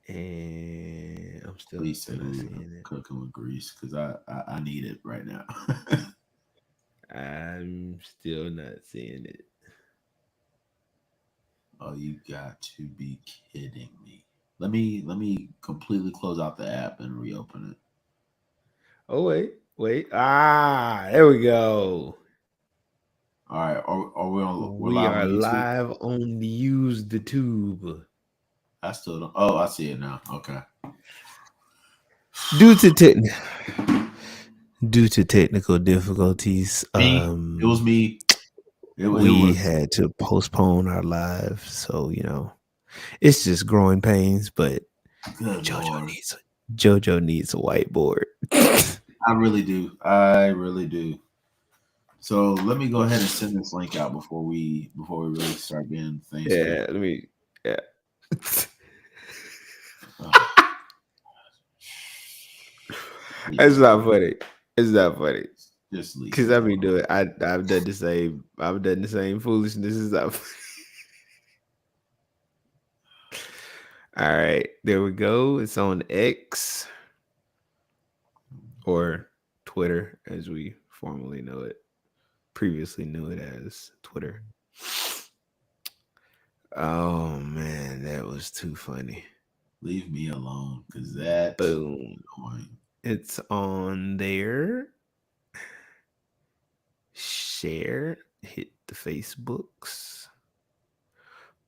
And I'm still Please say not who seeing it. cooking with grease because I need it right now. I'm still not seeing it. Oh, you got to be kidding me. Let me completely close out the app and reopen it. Oh wait. There we go. All right, are we're We live are on YouTube? live on the Use the Tube. I still don't. Oh, I see it now. Okay. Due to due to technical difficulties, Me. It was me. It we was. had to postpone our live. So it's just growing pains. But Good JoJo lord. needs JoJo needs a whiteboard. I really do. I really do. So let me go ahead and send this link out before we really start getting things started. Yeah, let me. Yeah, Oh, it's please, not funny. It's not funny just leave because me I be alone. doing. I've done the same. I've done the same foolishness. Is not. All right, there we go. It's on X or Twitter, as we formerly know it. Previously knew it as Twitter. Oh man, that was too funny. Leave me alone, because that Boom. annoying. It's on there. Share. Hit the Facebooks.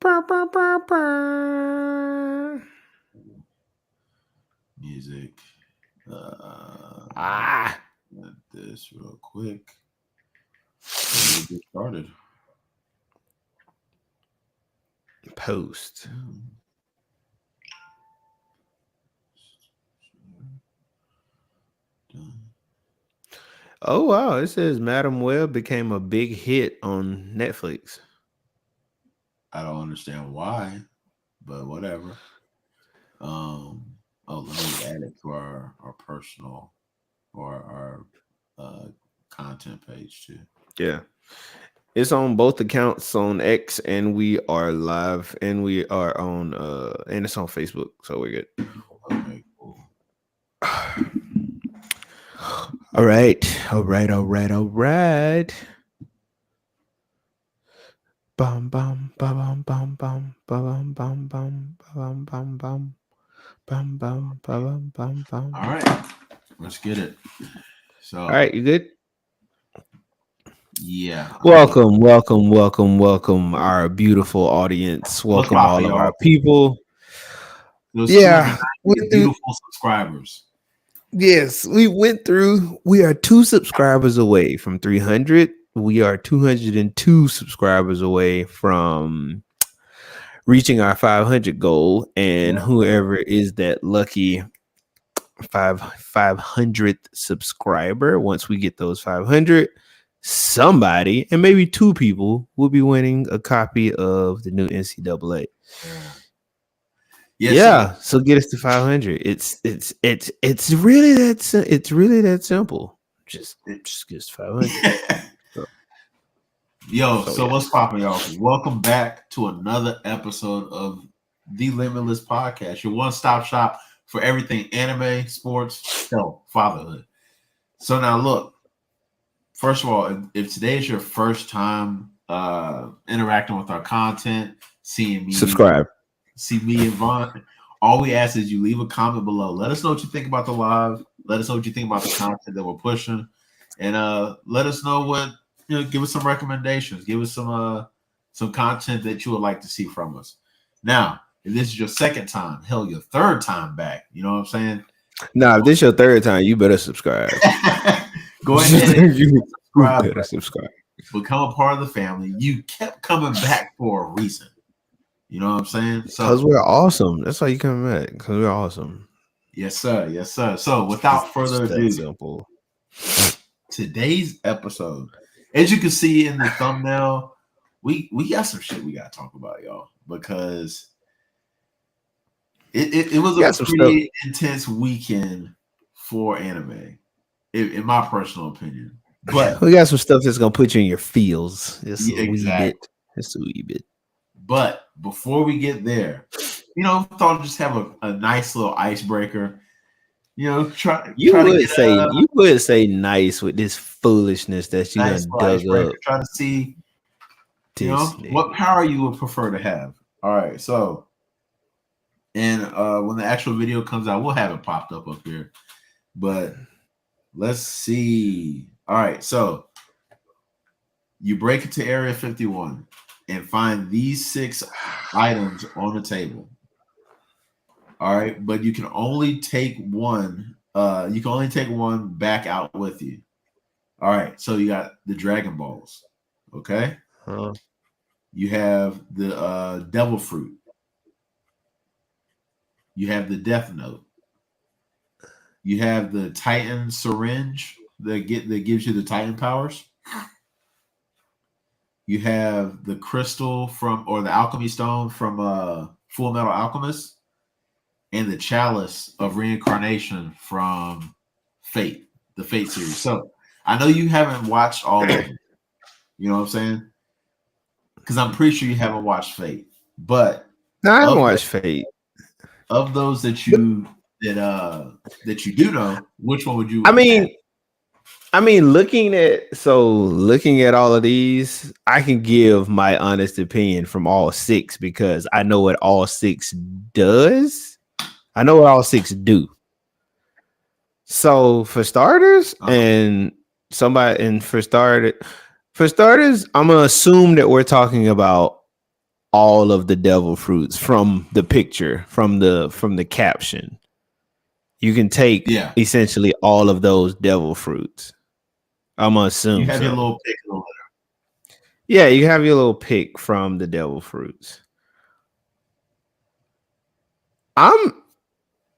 Brr, brr, brr, brr. Music. Uh, Ah, let this real quick. And we'll get started. post. Done. Oh wow, it says Madam Web became a big hit on Netflix. I don't understand why, but whatever. Um. Oh, let me add it to our personal or our content page too. Yeah. It's on both accounts on X and we are live and we are on and it's on Facebook, so we're good. Okay, cool. All right. All right. All right. All right. Bum bum bum bum bum bum bum bum bum bum bum bum bum bum bum bum. All right, let's get it. All So right, you good? yeah, I'm good. Welcome, welcome, welcome, welcome, our beautiful audience. What's Welcome all poppin', of our y'all? people. Those Yeah, 298 beautiful subscribers. we went through. We are 2 subscribers away from 300. We are 202 subscribers away from reaching our 500 goal. And Yeah, whoever is that lucky 500th subscriber, once we get those 500, somebody and maybe 2 people will be winning a copy of the new NCAA. yeah, yes, sir. Yeah, so get us to 500. It's really that simple. Just get us 500. So, Yo, so so yeah. what's poppin', y'all? Welcome back to another episode of the Limitless Podcast, your one-stop shop for everything anime, sports, health, fatherhood. So now, look. First of all, if today is your first time interacting with our content, seeing me, Subscribe. see me and Vaughn, all we ask is you leave a comment below. Let us know what you think about the live. Let us know what you think about the content that we're pushing, and let us know what Give us some recommendations. Give us some content that you would like to see from us. Now, if this is your second time, hell, your third time back. You know what I'm saying? Nah, if this your third time, you better subscribe. Go ahead and hit You that subscribe better button. subscribe. Become a part of the family. You kept coming back for a reason. You know what I'm saying? Cause So, we're awesome. That's why you coming back. Cause we're awesome. yes, sir. Yes, sir. So, It's without further just that ado, simple. today's episode, as you can see in the thumbnail, we got some shit we got to talk about, y'all, because it was We a got some stuff. pretty intense weekend for anime, in my personal opinion. But We got some stuff that's gonna put you in your feels. Just a wee exactly. bit. Just a wee bit. But before we get there, thought I'd just have a nice little icebreaker. Try You to would get say a you would say nice with this foolishness that you nice done little dug icebreaker. up Try to see, this what nigga. power you would prefer to have. All right, so and when the actual video comes out, we'll have it popped up here. But let's see. All right, so you break it to Area 51 and find these 6 items on the table. All right, but you can only take one. You can only take one back out with you. All right, so you got the Dragon Balls. Okay, Huh? you have the Devil Fruit. You have the Death Note. You have the Titan syringe that gives you the Titan powers. You have the crystal or the alchemy stone from Full Metal Alchemist, and the chalice of reincarnation from Fate, the Fate series. So I know you haven't watched all of them. You know what I'm saying? Because I'm pretty sure you haven't watched Fate. But No, I haven't of watched Fate. of those that you do know, which one would you I attack? mean, looking at all of these, I can give my honest opinion from all 6 because I know what all 6 does. I know what all 6 do. So for starters, for starters, I'm gonna assume that we're talking about all of the devil fruits from the picture, from the caption. You can take essentially all of those devil fruits. I'm gonna assume You have your so. little pick of the litter. Yeah, you have your little pick from the devil fruits. I'm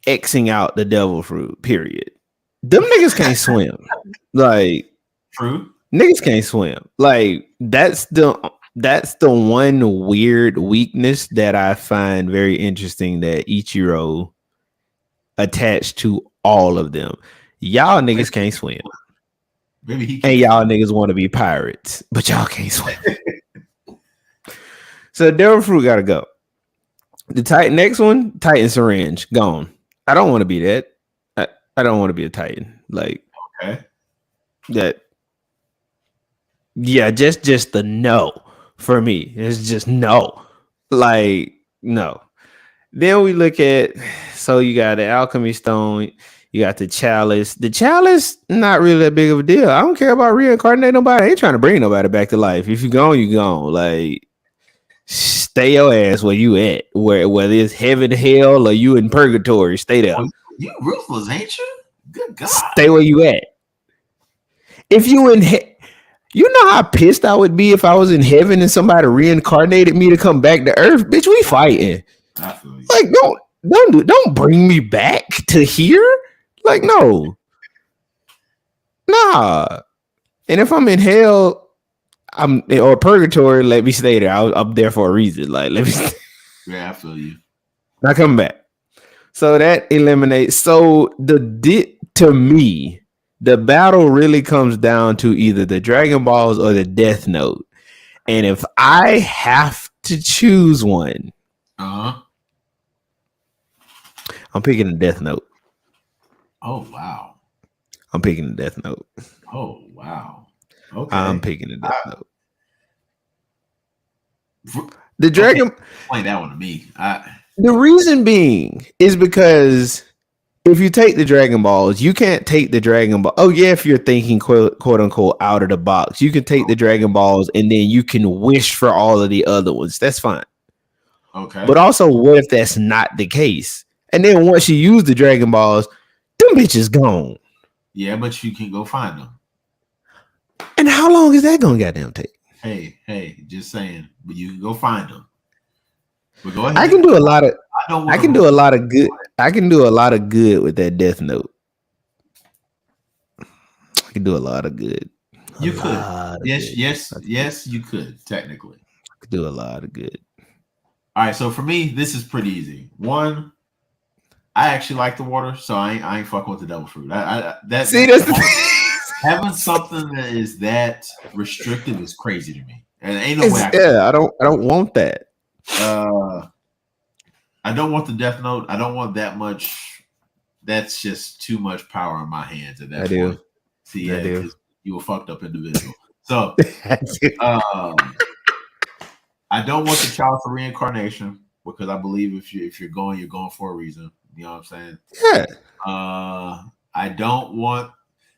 Xing out the devil fruit, period. Them niggas can't swim. Like, True. niggas can't swim. Like, that's the one weird weakness that I find very interesting that Ichiro attached to all of them. Y'all niggas can't swim. Maybe he can. And y'all niggas want to be pirates, but y'all can't swim. So devil fruit gotta go. The next one, Titan syringe, gone. I don't want to be that. I don't want to be a Titan. Like that. Yeah, just the no for me. It's just no. Like, no. Then we look at, so you got the alchemy stone, you got the chalice. The chalice, not really that big of a deal. I don't care about reincarnating nobody. I ain't trying to bring nobody back to life. If you gone, you gone. Like, stay your ass where you at. Whether it's heaven, hell, or you in purgatory, stay there. You ruthless, ain't you? Good God. Stay where you at. If you you know how pissed I would be if I was in heaven and somebody reincarnated me to come back to earth. Bitch, we fighting. Like, don't bring me back to here. Like, no. Nah. And if I'm in hell, or purgatory, let me stay there. I'm there for a reason. Like, let me stay. Yeah, I feel you. Not coming back. So that eliminates. So to me, the battle really comes down to either the Dragon Balls or the Death Note. And if I have to choose one, I'm picking the Death Note. Oh wow. I'm picking the Death Note. Oh wow. Okay. I'm picking the Death Note. The Dragon. Explain that one to me. The reason being is because if you take the Dragon Balls, you can't take the Dragon Ball. Oh yeah, if you're thinking quote unquote out of the box, you can take the Dragon Balls and then you can wish for all of the other ones. That's fine. Okay. But also, what if that's not the case? And then once you use the Dragon Balls, them bitches gone. Yeah, but you can go find them. And how long is that gonna goddamn take? Hey, just saying. But you can go find them. But go ahead. I can do a lot of. I can do a lot of good. I can do a lot of good with that Death Note. I can do a lot of good. You could. Yes, you could, technically. I could do a lot of good. All right, so for me, this is pretty easy. One, I actually like the water, so I ain't fucking with the devil fruit. That's having something that is that restrictive is crazy to me. And ain't no way. I don't want that. I I don't want the Death Note. I don't want that much. That's just too much power in my hands at that I point. do. See, I yeah, do. because you a fucked up individual. So, I do. I don't want the child for reincarnation because I believe if you're going for a reason. You know what I'm saying? Yeah. I don't want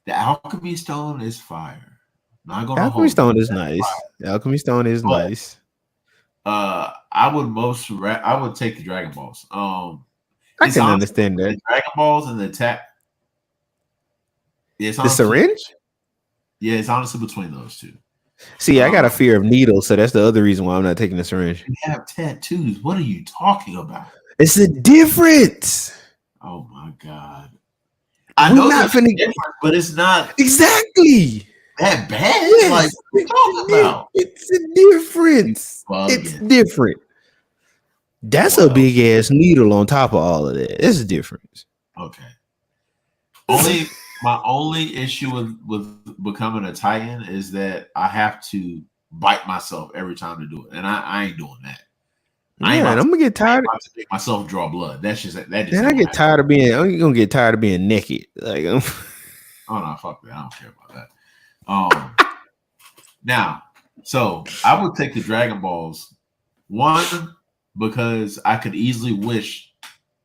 the alchemy stone is fire. Not gonna Alchemy hold Stone you. is nice. Alchemy Stone is But nice. I would take the Dragon Balls. I It's can honestly understand the that. Dragon Balls and the attack. It's The honestly syringe? it's honestly between those two. See, I got a fear of needles, so that's the other reason why I'm not taking the syringe. You have tattoos. What are you talking about? It's a difference. Oh my god! I We're know not there's a finna difference, but it's not exactly. that bad. Yes, Like what are you talking about? it's a difference. It's Bugging. different. That's a Well, big ass needle on top of all of that. It's a difference. okay. My only issue with becoming a Titan is that I have to bite myself every time to do it, and I ain't doing that. Yeah, and I'm gonna get tired. I to make myself draw blood. That's just that. Just And I get tired of being. I'm gonna get tired of being naked. Like, oh no, fuck that. I don't care about that. Now, so I would take the Dragon Balls. One, because I could easily wish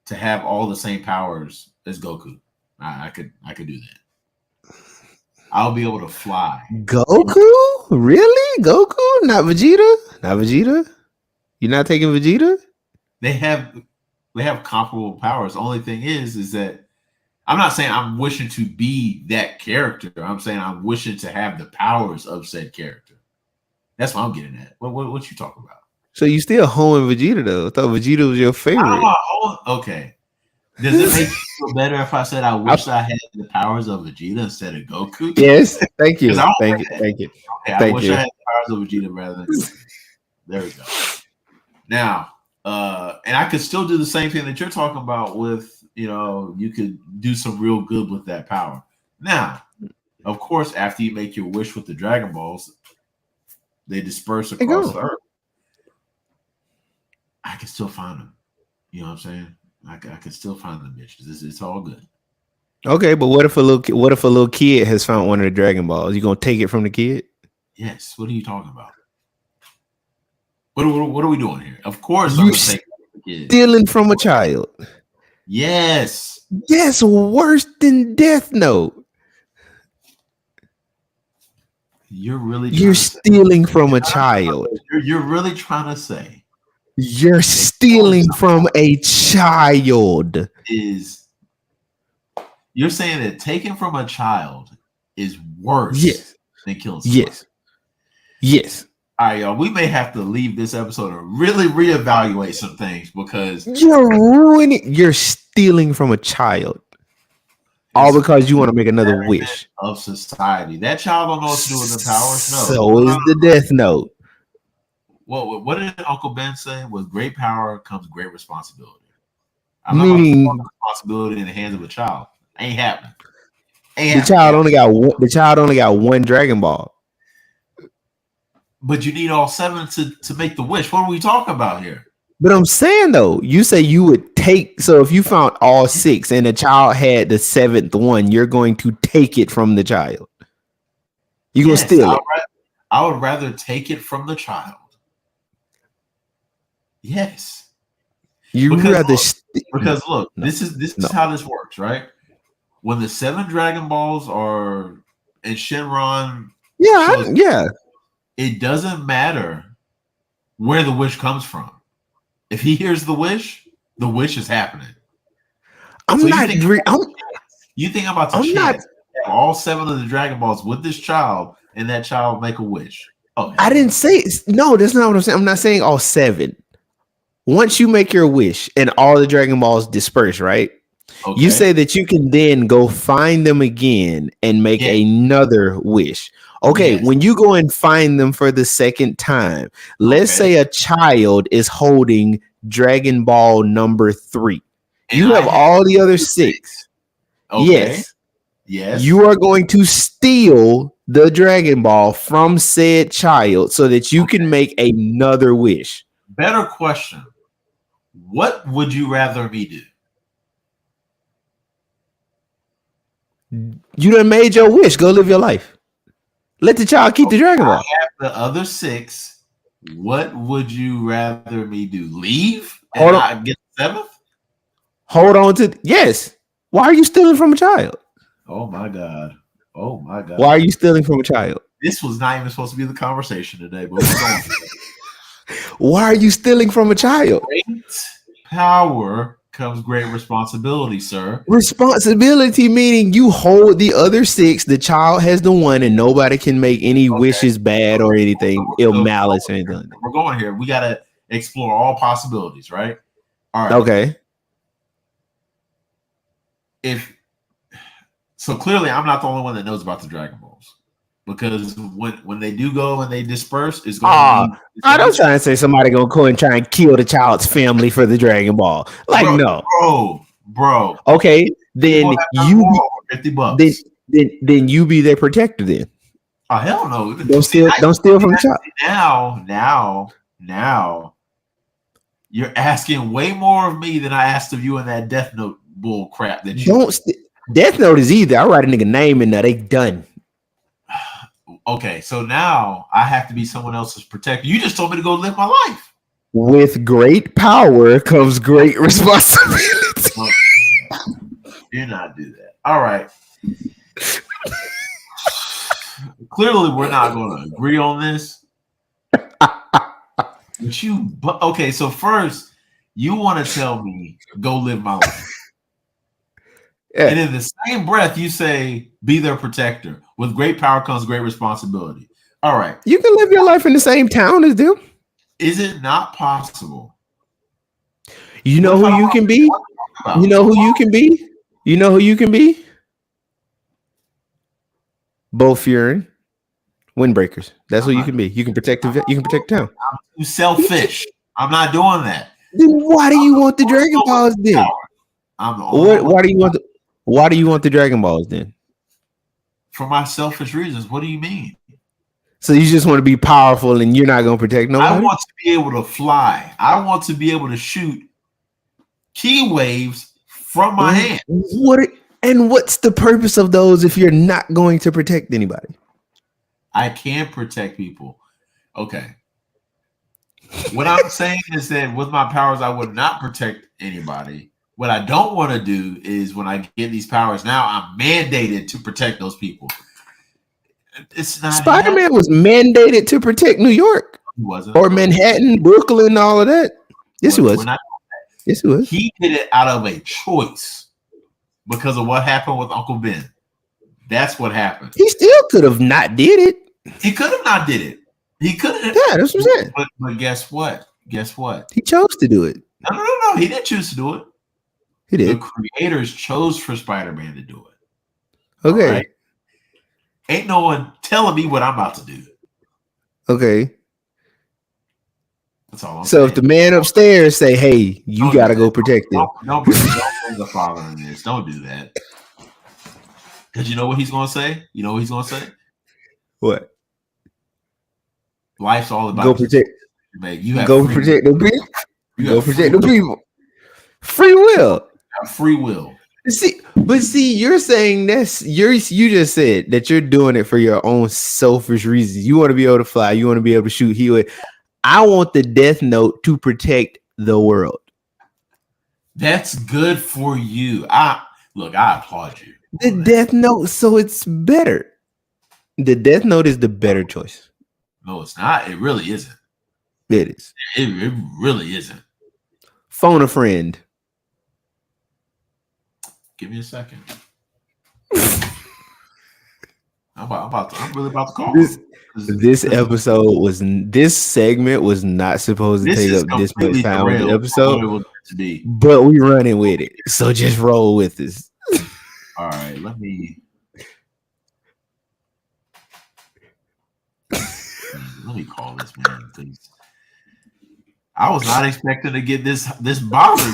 to have all the same powers as Goku. I could do that. I'll be able to fly. Goku? Really? Goku? Not Vegeta? Not Vegeta? You're not taking Vegeta? They have comparable powers. The only thing is that I'm not saying I'm wishing to be that character. I'm saying I'm wishing to have the powers of said character. That's what I'm getting at. What you talking about? So you still hoeing Vegeta though? I thought Vegeta was your favorite. Okay. Does it make you feel better if I said I wish I had the powers of Vegeta instead of Goku? Yes. Thank you. Thank you. Okay, I wish I had the powers of Vegeta rather than Goku. There we go. Now, and I could still do the same thing that you're talking about with, you could do some real good with that power. Now, of course, after you make your wish with the Dragon Balls, they disperse across the earth. I can still find them. You know what I'm saying? I can still find them bitches. It's all good. Okay, but what if a little kid has found one of the Dragon Balls? You gonna take it from the kid? Yes. What are you talking about? What are we doing here? Of course, you stealing from a child. Yes. Yes, worse than Death Note. You're stealing from a child. You're really trying to say you're stealing from a child. You're saying that taking from a child is worse than killing somebody? Yes. All right, y'all. We may have to leave this episode and really reevaluate some things because you're ruining. You're stealing from a child, all because you want to make another wish of society. That child don't know what to do with the powers. No. So is the Death Note. Well, what did Uncle Ben say? With great power comes great responsibility. I'm not meaning responsibility in the hands of a child. Ain't happening. The child only got one Dragon Ball. But you need all 7 to make the wish. What are we talking about here? But I'm saying though, you say you would take. So if you found all 6 and the child had the 7th one, you're going to take it from the child. You're gonna steal it. I would rather take it from the child. Yes. Because look, this is how this works, right? When the 7 Dragon Balls are in Shenron, it doesn't matter where the wish comes from. If he hears the wish is happening. You think about the chance all 7 of the Dragon Balls with this child and that child make a wish. Oh, I didn't say no. That's not what I'm saying. I'm not saying all 7. Once you make your wish and all the Dragon Balls disperse, right? Okay. You say that you can then go find them again and make another wish. Okay, when you go and find them for the 2nd time, let's say a child is holding Dragon Ball number 3. And you have all the other 6. Okay. Yes. You are going to steal the Dragon Ball from said child so that you can make another wish. Better question. What would you rather me do? You done made your wish. Go live your life. Let the child keep the Dragon Ball. I have the other 6. What would you rather me do? Leave and Hold on. not get the 7th? Hold on to yes. Why are you stealing from a child? Oh my god. Oh my god. Why are you stealing from a child? This was not even supposed to be the conversation today, but we're going. Why are you stealing from a child? Great power comes great responsibility, sir. Responsibility meaning you hold the other 6, the child has the 1, and nobody can make any wishes bad or anything, ill malice or anything like that. We're going here. We got to explore all possibilities, right? All right. Okay. So clearly I'm not the only one that knows about the Dragon Balls. Because when they do go and they disperse, it's going to be. I don't try and say somebody gonna go and try and kill the child's family for the Dragon Ball. Like, bro. Okay, then you $50. then you be their protector. Then oh hell no! Don't steal from the child. Now, you're asking way more of me than I asked of you in that Death Note bull crap that you don't. Death Note is either. I write a nigga name in there. They done. Okay, so now I have to be someone else's protector. You just told me to go live my life. With great power comes great responsibility. Do not do that. All right. Clearly, we're not going to agree on this. But okay, so first, you want to tell me go live my life. Yeah. And in the same breath, you say, be their protector. With great power comes great responsibility. All right. You can live your life in the same town as them. Is it not possible? You know who you can be? You know who you can be? You know who you can be? Bofurn, windbreakers. That's who you can be. You can protect town. I'm too selfish. I'm not doing that. Then why do you want the Dragon Balls then? Why do you want the Dragon Balls then? For my selfish reasons. What do you mean? So you just want to be powerful and you're not going to protect nobody? I want to be able to fly. I want to be able to shoot key waves from my hand. What's the purpose of those if you're not going to protect anybody? I can protect people. Okay. What I'm saying is that with my powers, I would not protect anybody. What I don't want to do is when I get these powers now, I'm mandated to protect those people. It's not. Spider-Man was mandated to protect New York. He wasn't. Or Manhattan, Brooklyn, all of that. Yes, he was. Yes, he was. He did it out of a choice because of what happened with Uncle Ben. That's what happened. He still could have not did it. He could have not did it. He could have. Yeah, that's what I'm saying. But guess what? Guess what? He chose to do it. No. He didn't choose to do it. He did. The creators chose for Spider-Man to do it. Okay. Right? Ain't no one telling me what I'm about to do. Okay. That's all I'm saying. If the man upstairs say, hey, you got to go protect them. Don't bring the father in this. Don't do that. Because you know what he's going to say? You know what he's going to say? What? Life's all about go protect. You have go protect the people. Go protect the people. Free will. Free will. See, you're saying this. You just said that you're doing it for your own selfish reasons. You want to be able to fly. You want to be able to shoot. I want the Death Note to protect the world. That's good for you. I applaud you. The Death Note, so it's better. The Death Note is the better choice. No, it's not. It really isn't. It is. It really isn't. Phone a friend. Give me a second. I'm really about to call. This segment was not supposed to take up this much time with the episode, but we running with it. So just roll with this. All right, let me call this man, please. I was not expecting to get this bothered.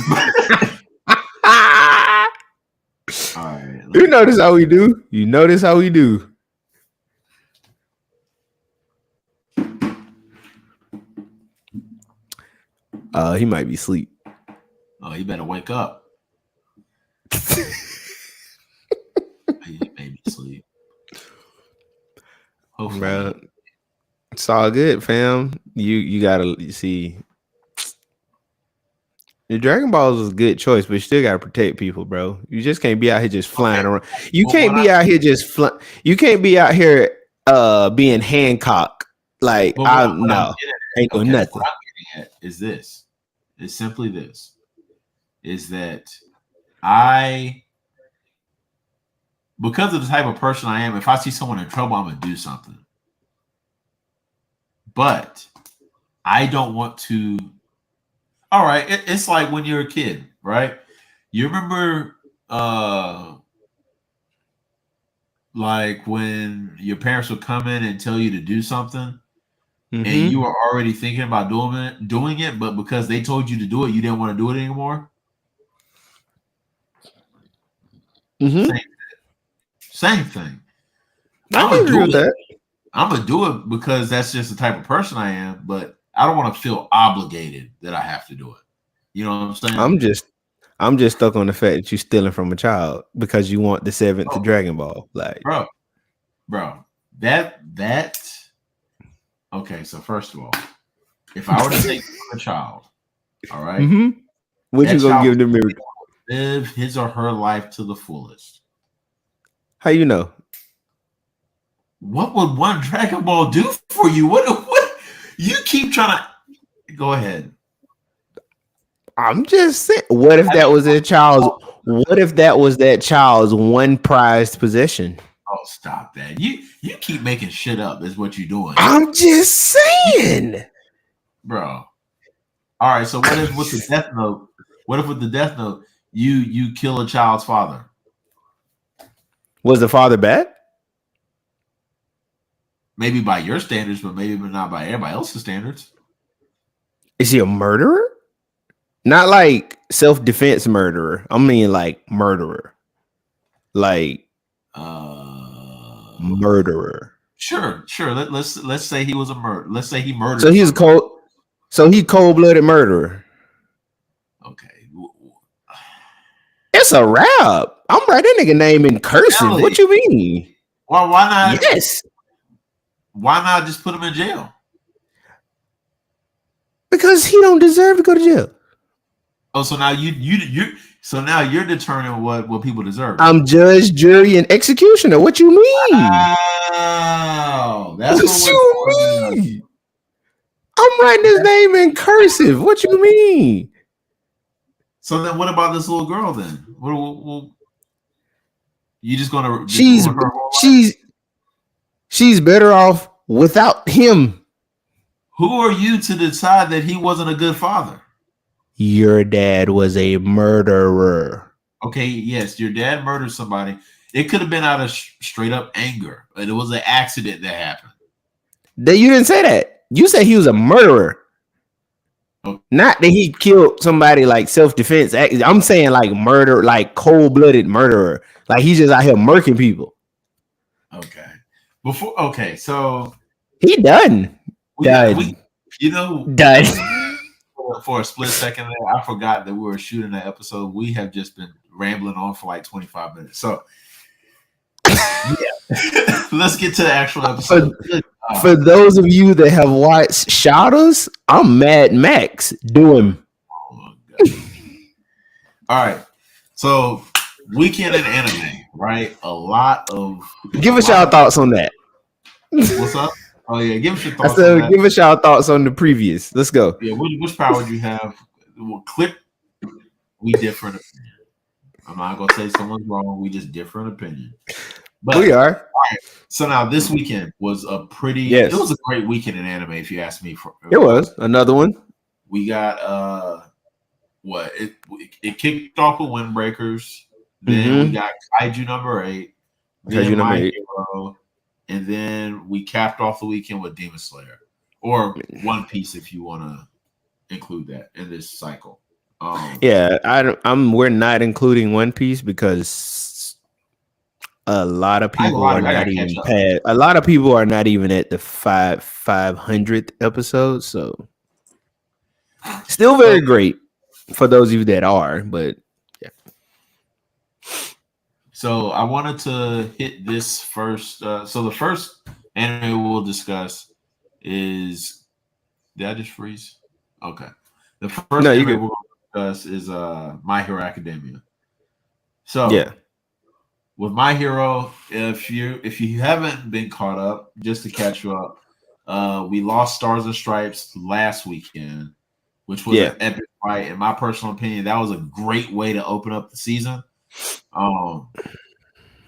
All right. You notice how we do. You notice how we do. He might be asleep. Oh, you better wake up. He made me sleep. Hopefully, Bro, it's all good, fam. You gotta see. The Dragon Balls was a good choice, but you still gotta protect people, bro. You just can't be out here just flying okay. around. You Well, can't be out here just You can't be out here being Hancock. Like But I what I'm no, getting ain't at, doing okay, nothing. what I'm getting at is this. Is simply this. Is that because of the type of person I am, if I see someone in trouble, I'm gonna do something. But I don't want to. All right, it's like when you're a kid, right? You remember, like when your parents would come in and tell you to do something, and you were already thinking about doing it, but because they told you to do it, you didn't want to do it anymore. Mm-hmm. Same thing. I I'm can gonna agree do with it. that. I'm gonna do it because that's just the type of person I am. But I don't want to feel obligated that I have to do it. You know what I'm saying? I'm just stuck on the fact that you're stealing from a child because you want the seventh Oh, Dragon Ball. Like, bro, that. Okay, so first of all, if I were to take a child, all right, what you that gonna child give them? live his or her life to the fullest. How you know? What would one Dragon Ball do for you? What you keep trying to go ahead. I'm just saying. What if that was that child's? What if that was that child's one prized possession? Oh, stop that! You keep making shit up. Is what you're doing. I'm just saying, bro. All right. So what if with the Death Note? What if with the Death Note you kill a child's father? Was the father bad? Maybe by your standards, but maybe not by everybody else's standards. Is he a murderer? Not like self-defense murderer. I mean like murderer. Like murderer. Sure. Let's say he was a murder. Let's say he murdered. So he's cold. So he cold-blooded murderer. Okay. It's a rap. I'm writing that nigga name in cursive. Really? What you mean? Why not? Yes. Why not just put him in jail? Because he don't deserve to go to jail. Oh, so now you're determining what people deserve. I'm judge, jury, and executioner. What you mean? Wow, that's what you mean. I'm writing his name in cursive. What you mean? So then, what about this little girl? Then, what you just gonna? She's better off without him. Who are you to decide that he wasn't a good father? Your dad was a murderer. Okay, yes, your dad murdered somebody. It could have been out of straight up anger, but it was an accident that happened. You didn't say that. You said he was a murderer. Okay. Not that he killed somebody like self-defense. I'm saying like murder, like cold-blooded murderer. Like he's just out here murking people. Okay. So he done. Done. Done. For a split second there, I forgot that we were shooting that episode. We have just been rambling on for like 25 minutes. So yeah. Let's get to the actual episode. For those of you that have watched Shadows, I'm Mad Max doing. Oh my God. All right. So weekend in anime, right? Give us y'all thoughts on that. What's up? Oh yeah, give us your thoughts. Give us y'all thoughts on the previous. Let's go. Yeah, which power would you have? Well, we different opinion. I'm not gonna say someone's wrong. We just different opinion. But we are. All right. So now this weekend was a it was a great weekend in anime, if you ask me. It was another one. We got it kicked off with Windbreakers. Then we got Kaiju number 8. Then My Hero. And then we capped off the weekend with Demon Slayer, or One Piece, if you want to include that in this cycle. We're not including One Piece because a lot of people are not even past. A lot of people are not even at the 500th episode. So still very great. For those of you that are, but yeah. So I wanted to hit this first. So the first anime we'll discuss is, did I just freeze? Okay. The first No, you anime good. we're going to discuss is My Hero Academia. Yeah. So with My Hero, if you haven't been caught up, just to catch you up, we lost Stars and Stripes last weekend, which was Yeah. an epic fight. In my personal opinion, that was a great way to open up the season.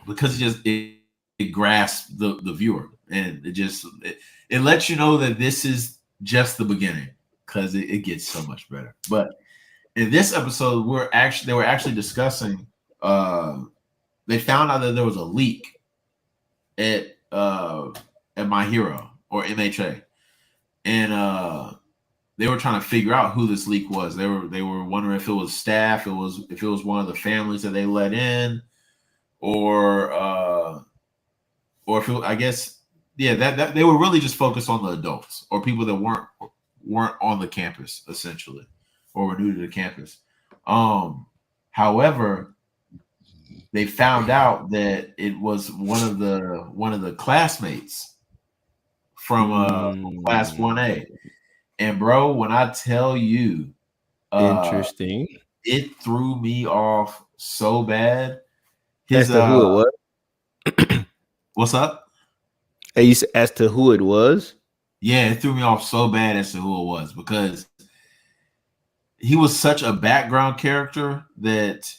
Because it grasps the viewer, and it lets you know that this is just the beginning, because it gets so much better. But in this episode, they were actually discussing. They found out that there was a leak at My Hero, or MHA, and they were trying to figure out who this leak was. They were wondering if it was staff, if it was one of the families that they let in, or or if it, I guess, yeah, that they were really just focused on the adults, or people that weren't on the campus, essentially, or were new to the campus. However, they found out that it was one of the classmates from class 1A. And bro, when I tell you, uh Interesting. it threw me off so bad. As His to who it was. What's up? As to who it was. Yeah, it threw me off so bad as to who it was, because he was such a background character that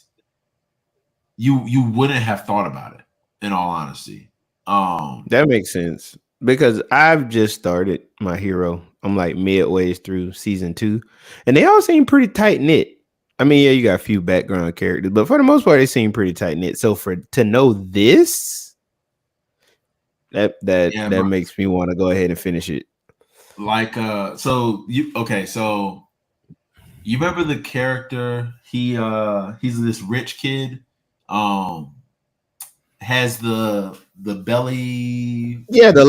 you wouldn't have thought about it, in all honesty. That makes sense because I've just started My Hero. I'm like midways through season 2, and they all seem pretty tight knit. I mean, yeah, you got a few background characters, but for the most part, they seem pretty tight knit. So for to know this, Yeah, that bro. makes me want to go ahead and finish it. Like so you remember the character, he's this rich kid, um has the belly. Yeah, the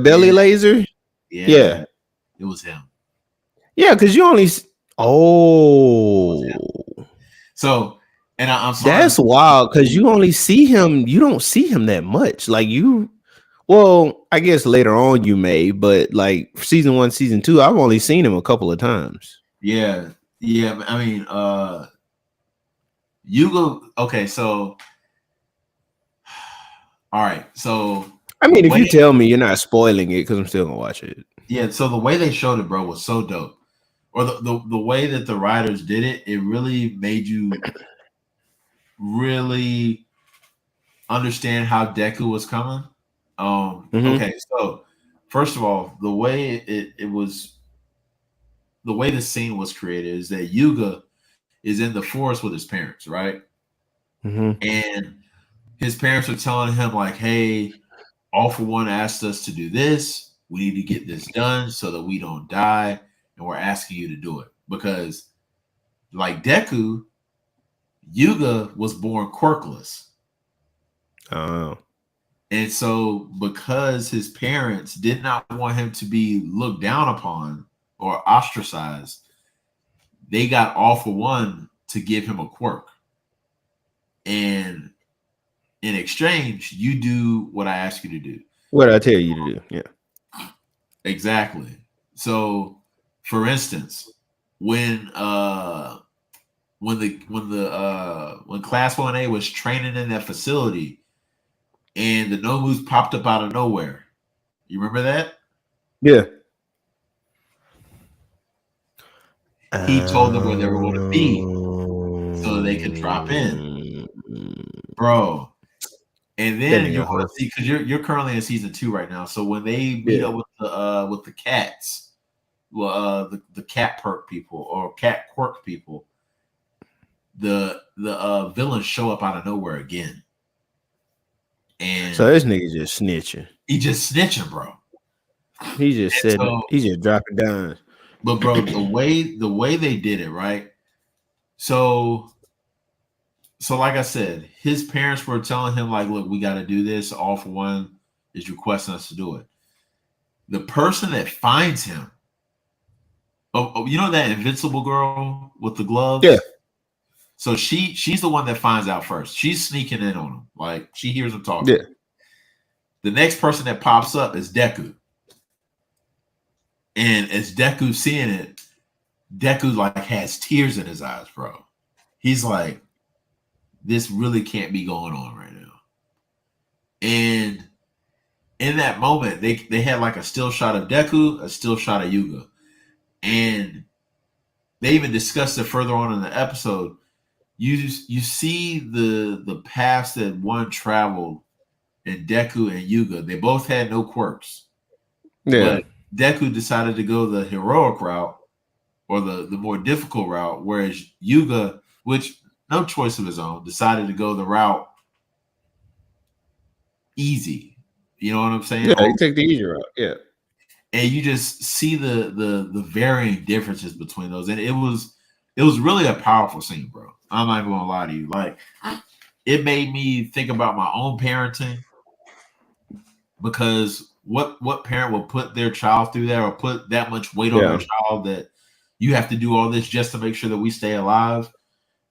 belly Yeah, laser. yeah, Yeah, it was him. yeah, because you only. It was him. Oh, So, and I'm sorry to that's wild because you only see him. You don't see him that much. Like you. Well, I guess later on you may, but like season 1, season 2, I've only seen him a couple of times. yeah, yeah. I mean, you go. Okay, so all right, so I the mean, if way, you tell me you're not spoiling it, because I'm still gonna watch it. yeah, so the way they showed it, bro, was so dope. Or the way that the writers did it, it really made you really understand how Deku was coming. Mm-hmm. Okay, so first of all, the way the scene was created is that Yuga is in the forest with his parents, right? Mm-hmm. And his parents are telling him like, "Hey, All for One asked us to do this. We need to get this done so that we don't die, and we're asking you to do it because, like Deku, Yuga was born quirkless." Oh, And so, because his parents did not want him to be looked down upon or ostracized, they got All for One to give him a quirk. And in exchange, you do what I ask you to do. what did I tell you to do? Yeah. Exactly. So, for instance, when when Class 1A was training in that facility and the Nomus popped up out of nowhere, you remember that? Yeah. He told them where they were going to be so they could drop in, Um, bro. And that then you're nigga going whole. to see, because you're currently in season 2 right now. So when they meet Yeah. up with the cats, well, the cat perk people or cat quirk people, the villains show up out of nowhere again, So and this nigga just snitching. he just snitching, bro. He just And said so, he just dropping down. but bro, the way they did it, right? So like I said, his parents were telling him like, "Look, we got to do this. All for One is requesting us to do it." The person that finds him you know that invincible girl with the gloves? Yeah, So she's the one that finds out first. She's sneaking in on him. Like she hears him yeah, talking. The next person that pops up is Deku. And as Deku's seeing it, Deku like has tears in his eyes, bro. He's like, this really can't be going on right now. And in that moment, they had like a still shot of Deku, a still shot of Yuga. And they even discussed it further on in the episode. You see the paths that one traveled in Deku and Yuga. They both had no quirks. yeah. But Deku decided to go the heroic route or the more difficult route, whereas Yuga, which no choice of his own, decided to go the route easy. You know what I'm saying? Yeah, you take the easy route. Yeah. And you just see the varying differences between those. And it was really a powerful scene, bro. I'm not even gonna lie to you. Like it made me think about my own parenting because what parent will put their child through that or put that much weight on their Yeah. child that you have to do all this just to make sure that we stay alive.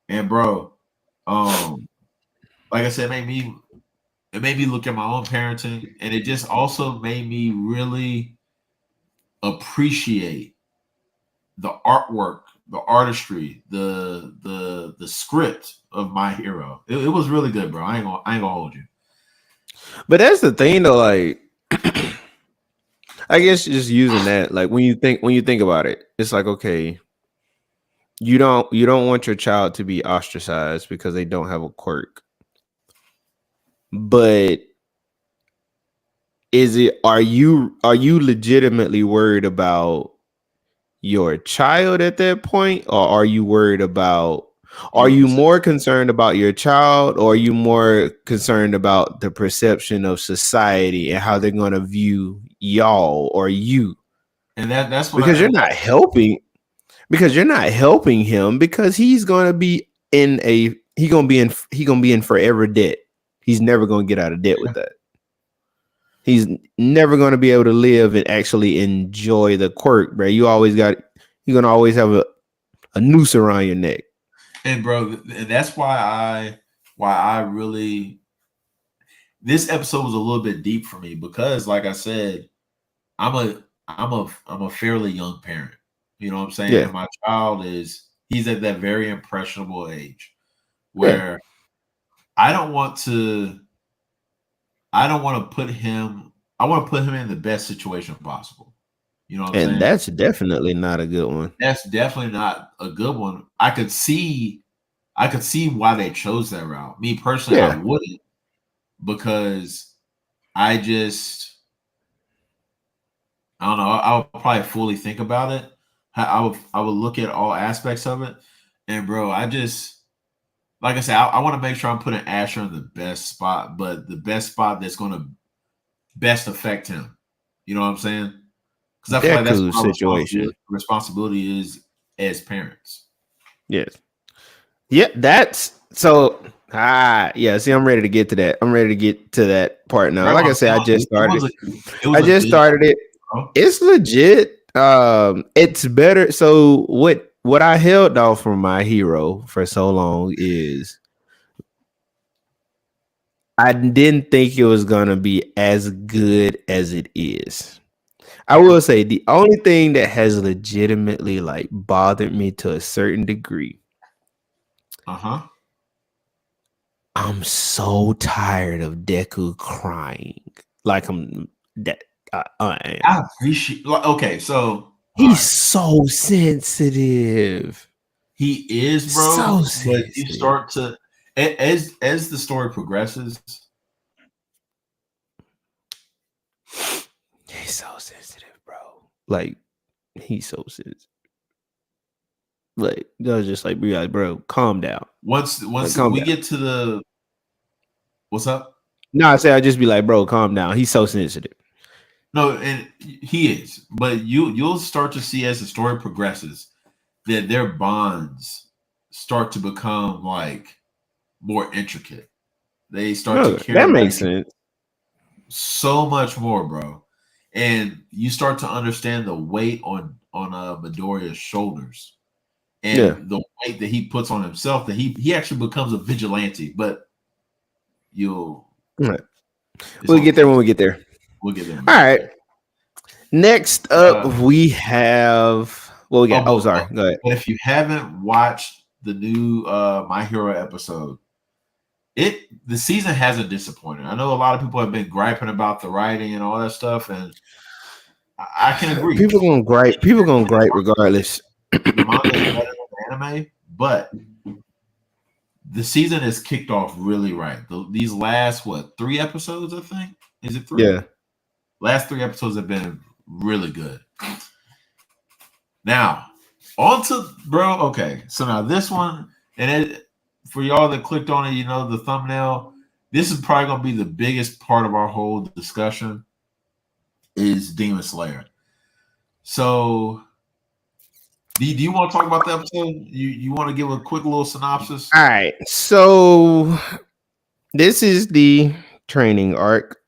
And bro, like I said, it made me look at my own parenting, and it just also made me really appreciate the artwork, the artistry, the script of my hero. It was really good, bro. I ain't gonna hold you. But that's the thing though, like I guess just using that, like when you think about it, it's like okay, you don't want your child to be ostracized because they don't have a quirk. But are you legitimately worried about your child at that point, or are Your you perception. more concerned about your child, or are you more concerned about the perception of society and how they're going to view y'all or you? And that's what Because I you're and not that helping because you're not helping him because he's going to be in forever debt. He's never going to get out of debt with that. He's never going to be able to live and actually enjoy the quirk, bro. You're going to always have a noose around your neck. and bro, and that's why I really this episode was a little bit deep for me because like I said, I'm a fairly young parent. You know what I'm saying? Yeah. And my child he's at that very impressionable age Yeah. where I don't want to I don't want to put him I want to put him in the best situation possible. You know what I'm And saying? that's definitely not a good one. That's definitely not a good one. I could see why they chose that route. Me personally, I Yeah. wouldn't because I just I don't know. I'll probably fully think about it. I would look at all aspects of it, and bro, I just like I said, I want to make sure I'm putting Asher in the best spot, but the best spot that's going to best affect him. You know what I'm saying? Because I feel like that's Deku what our situation. responsibility is as parents. Yes. Yeah, that's so yeah, see, I'm ready to get to that. I'm ready to get to that part now. Bro, Like I I'm said, I telling just you, it started was it. a I just good started it. bro. It's legit. It's better. So what I held off from my hero for so long is I didn't think it was gonna be as good as it is. I will say the only thing that has legitimately like bothered me to a certain degree. Uh-huh. I'm so tired of Deku crying. Like I'm that I I am. appreciate okay, so all He's right. so sensitive. He is, So bro, but you sensitive. start to as the story progresses. He's so sensitive, bro. Like he's so sensitive. Like I was just like, be like, bro, calm down. Once Like, once calm we down. get to the what's up? No, I say I just be like, bro, calm down. He's so sensitive. No, and he is, but you'll start to see as the story progresses that their bonds start to become like more intricate. They start to Okay, care that about makes each other sense. so much more, bro. and you start to understand the weight on Midoriya's shoulders Yeah. and the weight that he puts on himself. That he actually becomes a vigilante, but you'll All right. it's We'll on get there tape. when we get there. We'll get there when All we get right. there. Next up, we have what we got. Oh, sorry. Go ahead. But if you haven't watched the new My Hero episode, the season hasn't disappointed. I know a lot of people have been griping about the writing and all that stuff, and I can agree. People gonna gripe. People gonna gripe regardless. The manga is better than the anime, but the season is kicked off really right. These last 3 episodes, I think. Is it 3? Yeah. Last 3 episodes have been really good. Now, on to bro. Okay, so now this one, and for y'all that clicked on it, you know the thumbnail. This is probably gonna be the biggest part of our whole discussion. Is Demon Slayer. So, do you want to talk about the episode? You want to give a quick little synopsis? All right. So this is the training arc.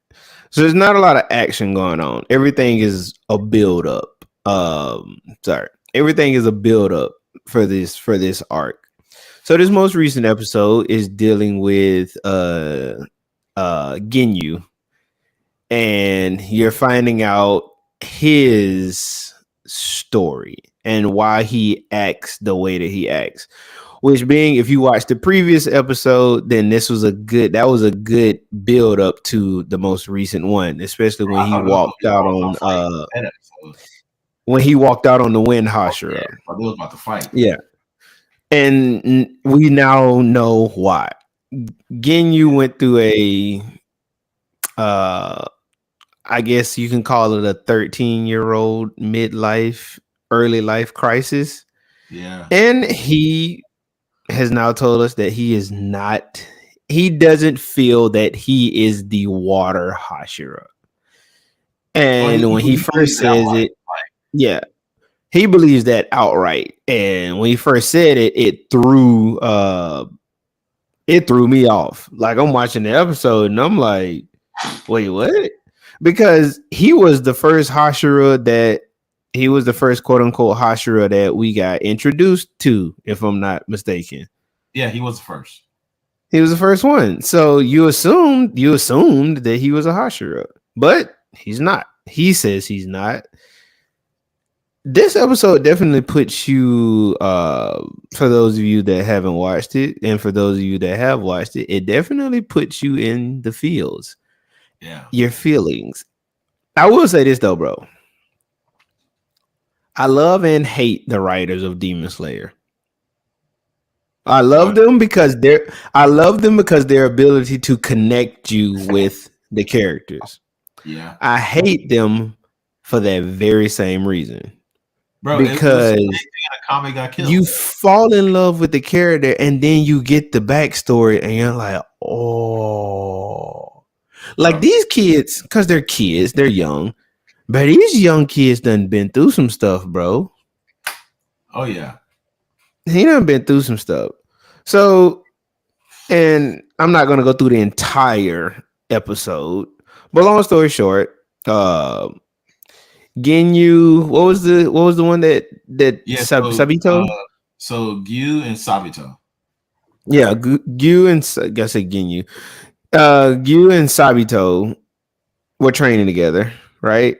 So there's not a lot of action going on. Everything is a build up. Everything is a build up for this arc. So this most recent episode is dealing with Ginyu, and you're finding out his story and why he acts the way that he acts. Which being, if you watched the previous episode, then that was a good build up to the most recent one, especially when he walked out on the Wind Hashira. Yeah, I was about to fight. Yeah. And we now know why. Ginyu went through a I guess you can call it a 13-year-old early life crisis. Yeah. And he has now told us that he doesn't feel that he is the water Hashira. And when he first says it, yeah, he believes that outright. And when he first said it, it threw me off. Like, I'm watching the episode and I'm like, wait, what? Because he was the first quote unquote Hashira that we got introduced to, if I'm not mistaken. Yeah, he was the first. He was the first one. So you assumed that he was a Hashira, but he's not. He says he's not. This episode definitely puts you, for those of you that haven't watched it, and for those of you that have watched it, it definitely puts you in the feels. Yeah. Your feelings. I will say this though, bro. I love and hate the writers of Demon Slayer. I love them because their ability to connect you with the characters. Yeah. I hate them for that very same reason. Bro, because a comic got killed. You fall in love with the character and then you get the backstory and you're like, oh. Like these kids, because they're kids, they're young. But these young kids done been through some stuff, bro. Oh, yeah. He done been through some stuff. So, and I'm not going to go through the entire episode. But long story short, Ginyu, what was the one that Sabito? So Giyu and Sabito. Yeah, Giyu and I said Ginyu. Giyu and Sabito were training together, right?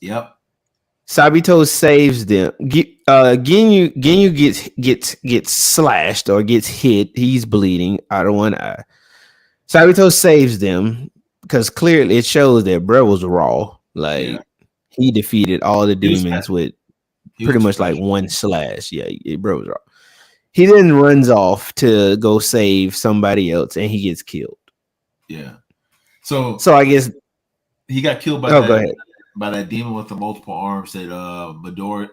Yep. Sabito saves them. Ginyu gets slashed or gets hit. He's bleeding out of one eye. Sabito saves them because clearly it shows that bro was raw. Like he defeated all the demons with pretty much like one slash. Yeah, bro was raw. He then runs off to go save somebody else and he gets killed. Yeah. So I guess he got killed by by that demon with the multiple arms that good lord,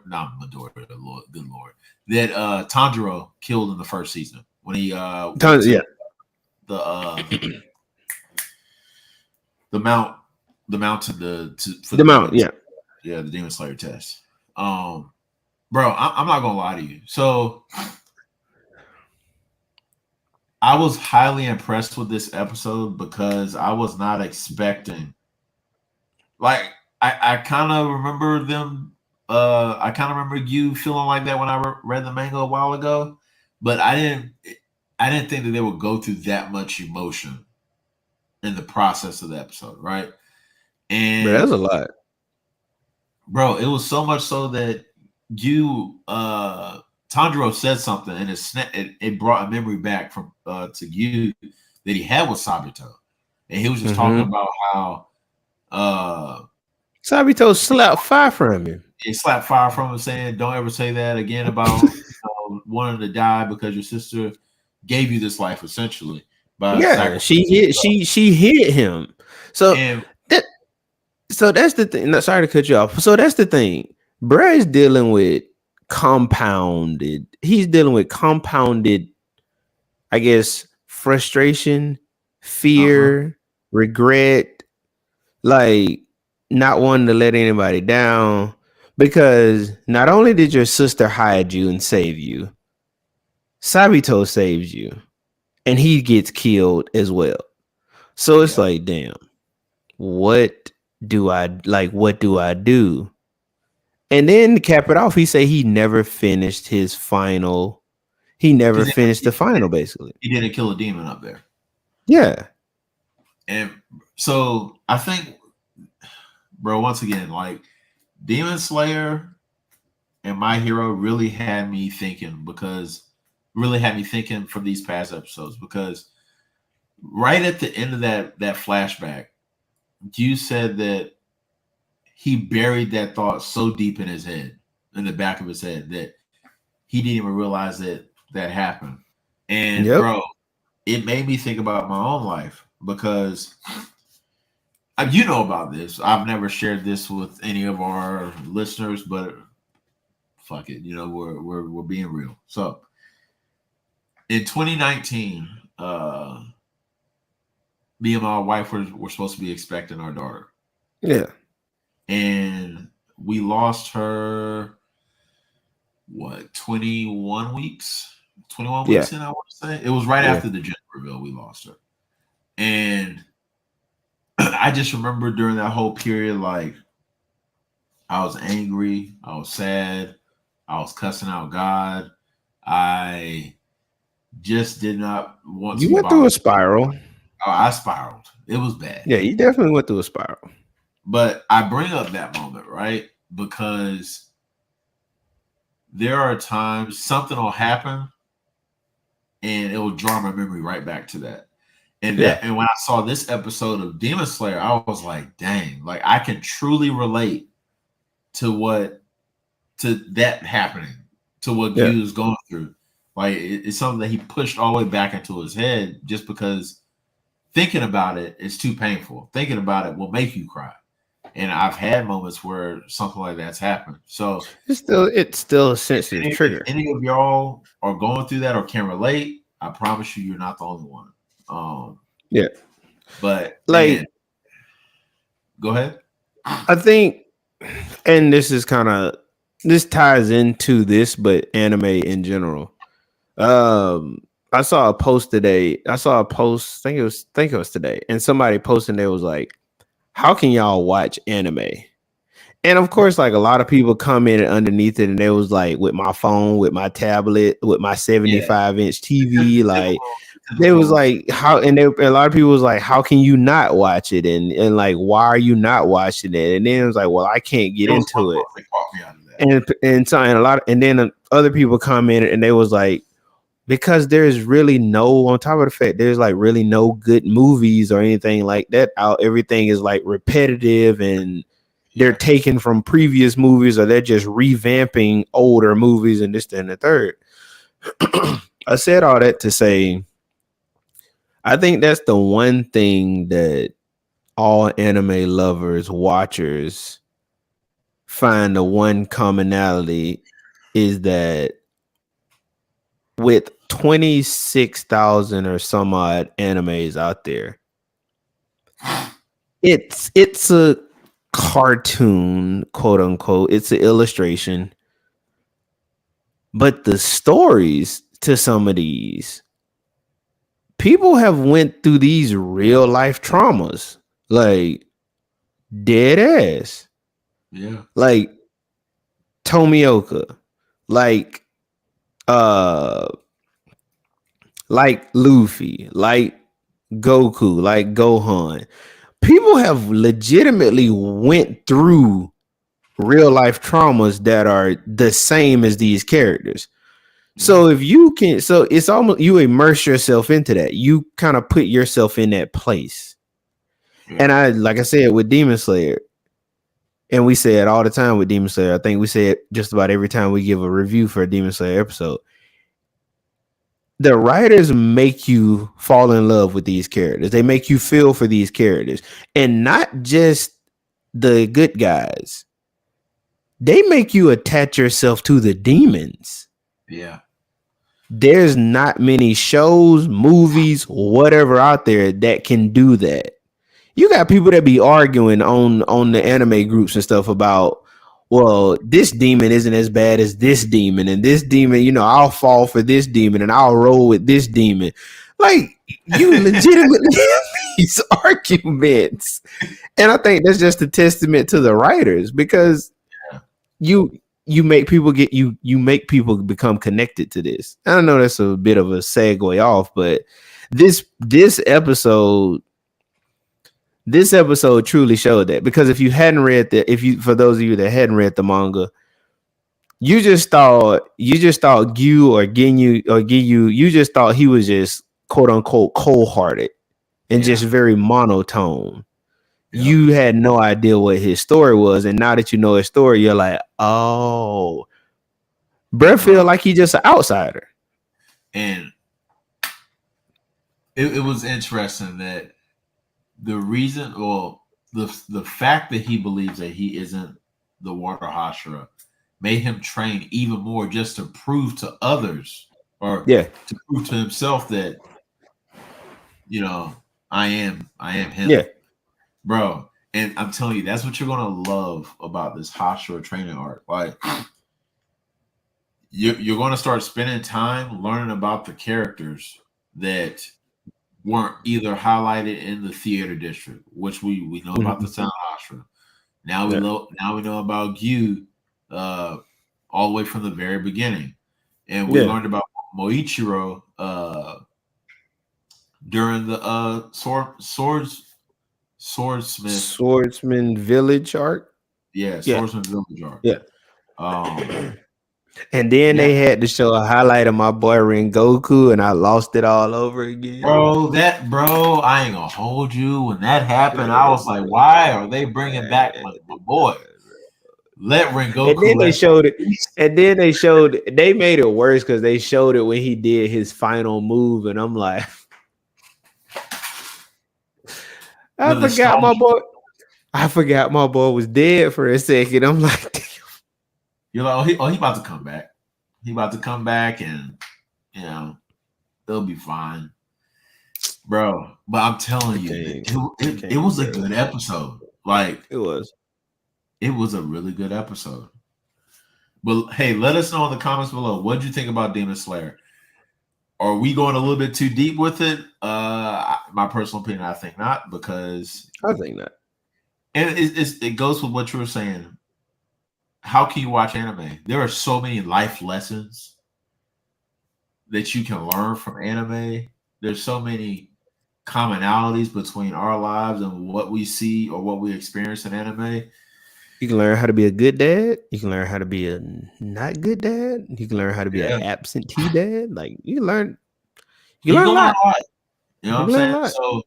that Tanjiro killed in the first season when he the mountain the Demon Slayer test. Bro, I'm not gonna lie to you. So I was highly impressed with this episode because I was not expecting, like, I kind of remember them. I kind of remember you feeling like that when I read the manga a while ago, but I didn't think that they would go through that much emotion in the process of the episode, right? But that's And a lot. bro, it was so much so that you Tanjiro said something and it brought a memory back from to you that he had with Sabito. And he was just talking about how Sabito slapped fire from him. he slapped fire from him, saying, "Don't ever say that again about wanting to die because your sister gave you this life, essentially." By Yeah, she hit him. So and that that's the thing. No, sorry to cut you off. So that's the thing. Bruh is dealing with compounded. He's dealing with compounded, I guess, frustration, fear, regret, like not wanting to let anybody down. Because not only did your sister hide you and save you, Sabito saves you, and he gets killed as well. So it's like, damn, what do I like? What do I do? And then to cap it off, he said he never finished his final. He never finished the final, basically. he didn't kill a demon up there. Yeah. And so I think, bro, once again, like Demon Slayer and My Hero really had me thinking for these past episodes, because right at the end of that flashback, you said that he buried that thought so deep in his head, in the back of his head, that he didn't even realize that that happened. And bro, it made me think about my own life, because you know about this. I've never shared this with any of our listeners, but fuck it, you know, we're being real. So in 2019, me and my wife were supposed to be expecting our daughter. Yeah. And we lost her, what, 21 weeks? 21 weeks in, I want to say. It was right after the gender reveal we lost her. And I just remember during that whole period, like, I was angry, I was sad, I was cussing out God. I just did not want to. You went through a spiral. I spiraled. It was bad. Yeah, you definitely went through a spiral. But I bring up that moment, right? Because there are times something will happen and it will draw my memory right back to that. And and when I saw this episode of Demon Slayer, I was like, dang, like I can truly relate to that happening, to what Giyu is going through. Like it's something that he pushed all the way back into his head, just because thinking about it is too painful. Thinking about it will make you cry. And I've had moments where something like that's happened. So it's still a sensitive trigger. If any of y'all are going through that or can relate, I promise you, you're not the only one. But like, man, go ahead. I think, and this ties into this, but anime in general. I saw a post today. I think it was today, and somebody posting there was like, how can y'all watch anime? And of course, like a lot of people commented underneath it, and they was like, with my phone, with my tablet, with my 75-inch TV, like they was like, how? And a lot of people was like, how can you not watch it? And like, why are you not watching it? And then it was like, well, I can't get into it. And then other people commented, and they was like, because there's really no, on top of the fact there's like really no good movies or anything like that out. Everything is like repetitive, and they're taken from previous movies, or they're just revamping older movies and this, that, and the third. I said all that to say, I think that's the one thing that all anime lovers, watchers find the one commonality is that with 26,000 or some odd animes out there, it's a cartoon, quote unquote. It's an illustration, but the stories to some of these people have went through these real life traumas, like dead ass. Yeah. Like Tomioka, like uh like Luffy, like Goku, like Gohan. People have legitimately went through real life traumas that are the same as these characters. Yeah. So if you can, so it's almost you immerse yourself into that. You kind of put yourself in that place. And Yeah. I, like I said, with Demon Slayer, and we say it all the time with Demon Slayer. I think we say it just about every time we give a review for a Demon Slayer episode. The writers make you fall in love with these characters. They make you feel for these characters, and not just the good guys. They make you attach yourself to the demons. Yeah. There's not many shows, movies, whatever out there that can do that. You got people that be arguing on the anime groups and stuff about, well, this demon isn't as bad as this demon, and this demon, I'll fall for this demon and I'll roll with this demon. Like, you legitimately have these arguments. And I think that's just a testament to the writers, because you make people you make people become connected to this. I don't know, that's a bit of a segue off, but this episode truly showed that, because if you hadn't read for those of you that hadn't read the manga, you just thought Giyu you just thought he was just quote unquote cold-hearted and just very monotone. Yeah. You had no idea what his story was, and now that you know his story, you're like, oh, bruh feel like he's just an outsider. And it was interesting that the reason, well, the fact that he believes that he isn't the water Hashira made him train even more, just to prove to others, or to prove to himself that, I am him. Yeah. Bro. And I'm telling you, that's what you're gonna love about this Hashira training arc. Like, you're gonna start spending time learning about the characters that weren't either highlighted in the theater district, which we know about the Sound Hashira. Now we know about Giyu, all the way from the very beginning, and we learned about Moichiro during the Swordsman Village arc. Swordsman Village arc. Yeah. And then Yeah. they had to show a highlight of my boy Rengoku, and I lost it all over again. Bro, I ain't gonna hold you. When that happened, I was like, why are they bringing back my boy? Let Rengoku. And then they showed it. And then they made it worse because they showed it when he did his final move, and I'm like, I forgot my boy was dead for a second. I'm like, damn. You're like, he about to come back. He about to come back, and it'll be fine, bro. But I'm telling you, it was a good episode. Like, it was a really good episode. But hey, let us know in the comments below, what did you think about Demon Slayer? Are we going a little bit too deep with it? My personal opinion, I think not, because I think not. And it goes with what you were saying. How can you watch anime? There are so many life lessons that you can learn from anime. There's so many commonalities between our lives and what we see or what we experience in anime. You can learn how to be a good dad. You can learn how to be a not good dad. You can learn how to be an absentee dad. Like, you can learn a lot. You know what I'm saying? So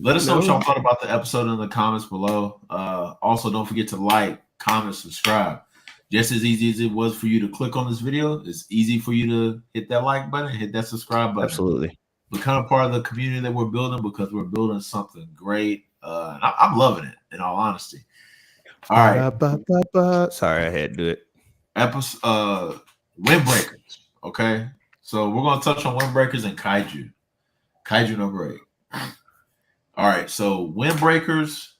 let us know what y'all thought about the episode in the comments below. Also, don't forget to like, comment, subscribe. Just as easy as it was for you to click on this video, it's easy for you to hit that like button, hit that subscribe button. Absolutely. Become a part of the community that we're building, because we're building something great. I'm loving it, in all honesty. All right. Sorry, I had to do it. Episode Windbreakers. Okay. So we're gonna touch on Windbreakers and Kaiju. Kaiju number 8. All right. So Windbreakers,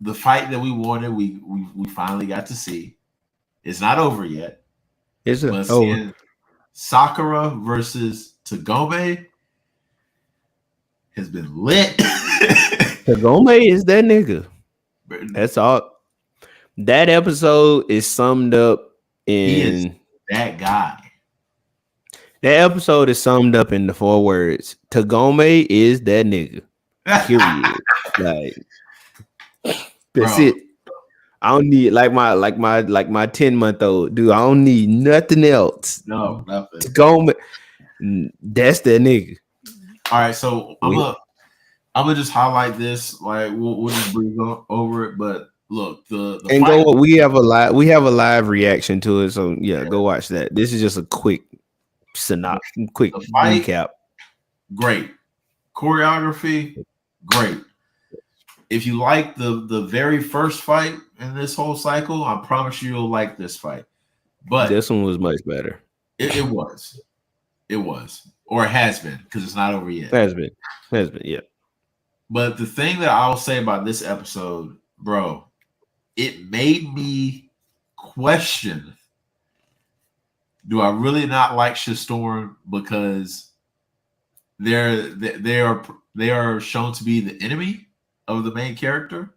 the fight that we wanted, we finally got to see. It's not over yet. Is it over? Sakura versus Tagome has been lit. Tagome is that nigga. That's all. That episode is summed up He is in that guy. that episode is summed up in the 4 words. Tagome is that nigga. Period. Like that's Bro, it. I don't need like my 10-month-old dude. I don't need nothing else. no, nothing. Tagome, that's that nigga. All right, so I'm gonna just highlight this. Like we'll just breeze over it. But look, the And fight, we have a live reaction to it. So yeah, go watch that. This is just a quick quick the fight, recap. great choreography, great. If you like the very first fight in this whole cycle, I promise you'll like this fight. But This one was much better. it was, or it has been because it's not over yet. Has been, yeah. But the thing that I'll say about this episode, bro, it made me question: do I really not like Shitstorm because they are shown to be the enemy of the main character,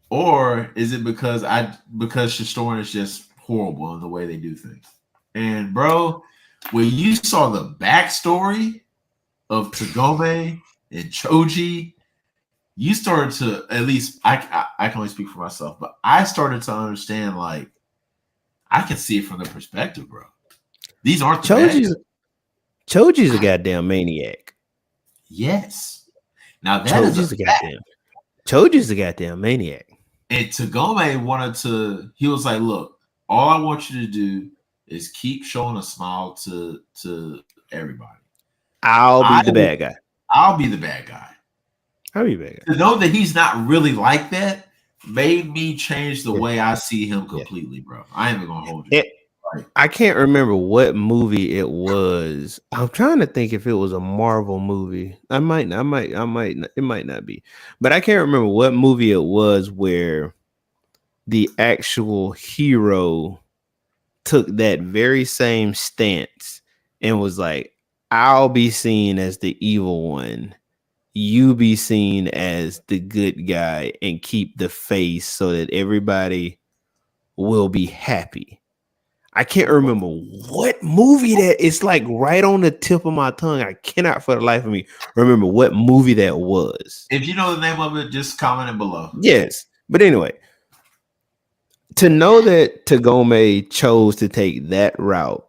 or is it because Shitstorm is just horrible in the way they do things? And bro, when you saw the backstory of Tagome and Choji, you started to, at least I can only speak for myself, but I started to understand, like, I can see it from the perspective, bro. These aren't the Choji's a goddamn maniac. Yes. Now that Choji's Choji's a goddamn maniac. And Tagome he was like, look, all I want you to do is keep showing a smile to everybody. I'll be the bad guy. I'll be the bad guy. I'll be the bad guy. To know that he's not really like that made me change the way I see him completely, bro. I ain't even gonna hold you. I can't remember what movie it was. I'm trying to think if it was a Marvel movie. It might not be. But I can't remember what movie it was where the actual hero took that very same stance and was like, I'll be seen as the evil one. You be seen as the good guy and keep the face so that everybody will be happy. I can't remember what movie that it's like right on the tip of my tongue. I cannot for the life of me remember what movie that was. If you know the name of it, just comment it below. Yes. But anyway, to know that Tagome chose to take that route,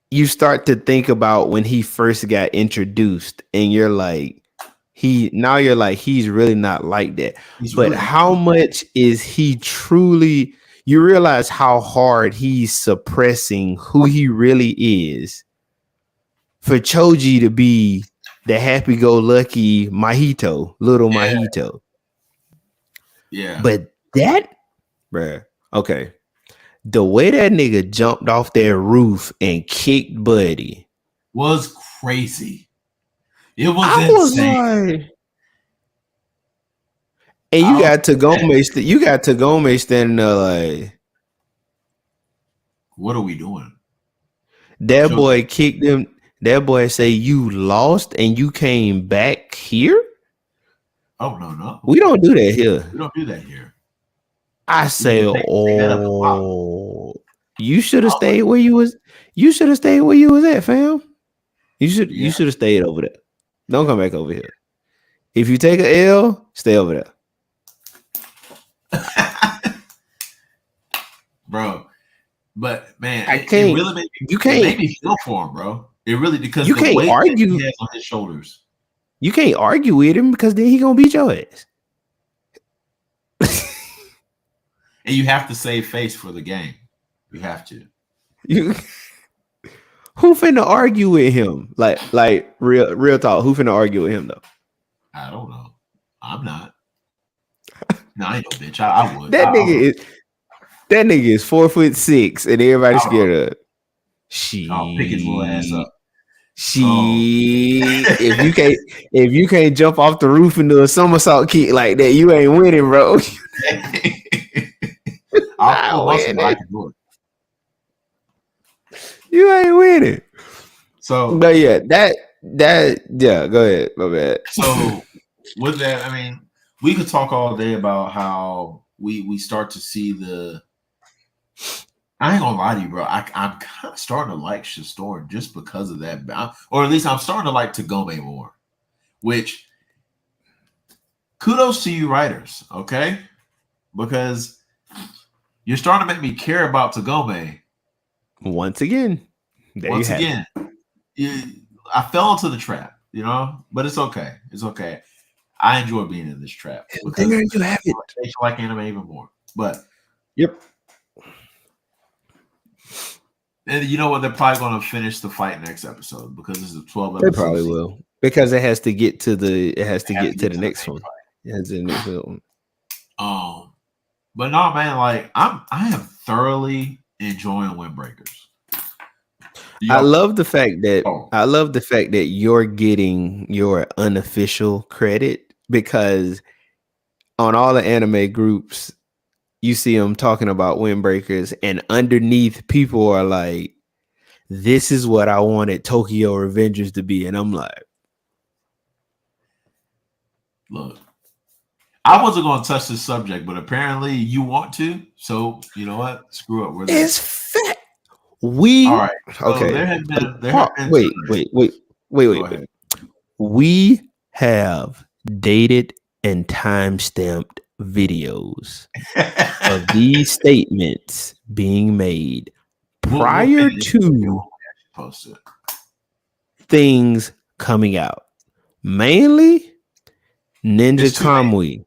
you start to think about when he first got introduced and you're like, he's really not like that. But how much is he truly... You realize how hard he's suppressing who he really is for Choji to be the happy-go-lucky Mahito, little Mahito. Yeah. But that, bruh, okay. The way that nigga jumped off that roof and kicked Buddy was crazy. It was insane. And you got Tagome standing there like, what are we doing? That boy kicked him. That boy say, you lost and you came back here? Oh, no. We don't do that here. We don't do that here. I say, you should have stayed where you was. You should have stayed where you was at, fam. You should have stayed over there. Don't come back over here. If you take an L, stay over there. Bro, but man, it really made me feel for him, bro. It really, because you can't argue he has on his shoulders. You can't argue with him because then he gonna beat your ass. And you have to save face for the game. You have to. Who finna argue with him? Like real talk. Who finna argue with him though? I don't know. I'm not. No, I ain't no bitch. I would. That nigga is 4'6" and everybody's scared of. I'll pick his little ass up. If you can't jump off the roof and do a somersault kick like that, you ain't winning, bro. You ain't winning. So, but yeah, that go ahead. My bad. So with that, I mean, we could talk all day about how we start to see the. I ain't gonna lie to you, bro. I'm kind of starting to like Shistorn just because of that, or at least I'm starting to like Tagome more. Which kudos to you, writers, okay? Because you're starting to make me care about Tagome. Once again, there you Once have it. again, I fell into the trap, you know, but it's okay. It's okay. I enjoy being in this trap because There you have it. it makes you like anime even more. But Yep. and you know what? They're probably going to finish the fight next episode because this is a 12 They episode probably season. will because it has to get to the the The next main one. fight. It has to the next one. But no, man, like I am thoroughly enjoying Windbreakers. I Yo, love the fact that oh, you're getting your unofficial credit because on all the anime groups you see them talking about Windbreakers and underneath people are like, this is what I wanted Tokyo Revengers to be. And I'm like, look, I wasn't going to touch this subject, but apparently you want to. So you know what? Screw it. We're there. it's fat. All We right. So okay. there have been two. Go Wait. ahead. We have dated and time-stamped videos of these statements being made We'll prior finish this video to when we actually post it. things coming out. Mainly Ninja It's too late. Kamui